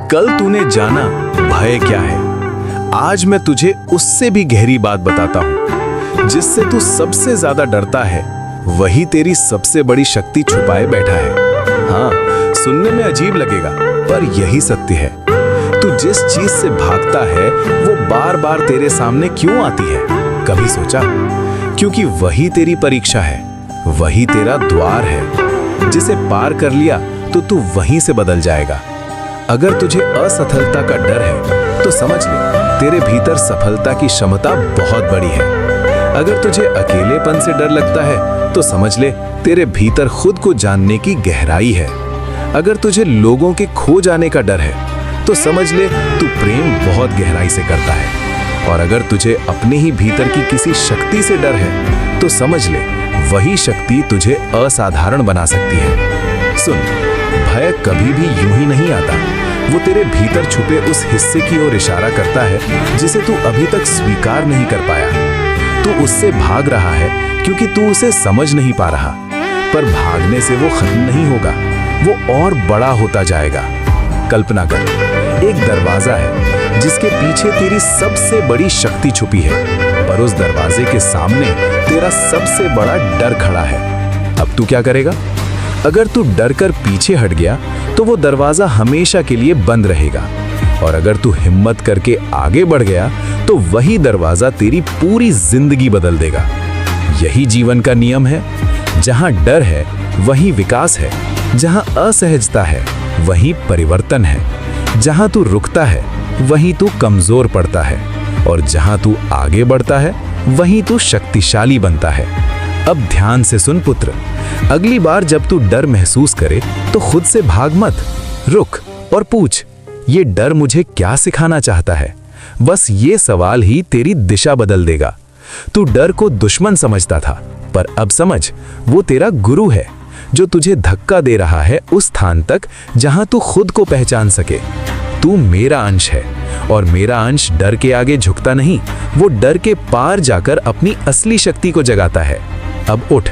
कल तूने जाना भय क्या है। आज मैं तुझे उससे भी गहरी बात बताता हूँ। जिससे तू सबसे ज्यादा डरता है वही तेरी सबसे बड़ी शक्ति छुपाए बैठा है। हाँ, सुनने में अजीब लगेगा पर यही सत्य है। तू जिस चीज से भागता है वो बार बार तेरे सामने क्यों आती है, कभी सोचा? क्योंकि वही तेरी परीक्षा है, वही तेरा द्वार है। जिसे पार कर लिया तो तू वहीं से बदल जाएगा। अगर तुझे असफलता का डर है तो समझ ले तेरे भीतर सफलता की क्षमता बहुत बड़ी है। अगर तुझे अकेलेपन से डर लगता है तो समझ ले तेरे भीतर खुद को जानने की गहराई है। अगर तुझे लोगों के खो जाने का डर है तो समझ ले तू प्रेम बहुत गहराई से करता है। और अगर तुझे अपने ही भीतर की किसी शक्ति से डर है तो समझ ले वही शक्ति तुझे असाधारण बना सकती है। सुन, भय कभी भी यूं ही नहीं आता। वो तेरे भीतर छुपे उस हिस्से की ओर इशारा करता है जिसे तू अभी तक स्वीकार नहीं कर पाया। तू उससे भाग रहा है क्योंकि तू उसे समझ नहीं पा रहा। पर भागने से वो खत्म नहीं होगा, वो और बड़ा होता जाएगा। कल्पना कर, एक दरवाजा है जिसके पीछे तेरी सबसे बड़ी शक्ति छुपी है, पर उस दरवाजे के सामने तेरा सबसे बड़ा डर खड़ा है। अब तू क्या करेगा? अगर तू डर कर पीछे हट गया तो वो दरवाजा हमेशा के लिए बंद रहेगा। और अगर तू हिम्मत करके आगे बढ़ गया तो वही दरवाजा तेरी पूरी जिंदगी बदल देगा। यही जीवन का नियम है। जहां डर है वहीं विकास है, जहां असहजता है वहीं परिवर्तन है, जहां तू रुकता है वहीं तू कमजोर पड़ता है, और जहां तू आगे बढ़ता है वहीं तू शक्तिशाली बनता है। अब ध्यान से सुन पुत्र, अगली बार जब तू डर महसूस करे तो खुद से भाग मत, रुक और पूछ, ये डर मुझे क्या सिखाना चाहता है? बस ये सवाल ही तेरी दिशा बदल देगा। तू डर को दुश्मन समझता था, पर अब समझ वो तेरा गुरु है जो तुझे धक्का दे रहा है उस स्थान तक जहां तू खुद को पहचान सके। तू मेरा अंश है और मेरा अंश डर के आगे झुकता नहीं, वो डर के पार जाकर अपनी असली शक्ति को जगाता है। अब उठ।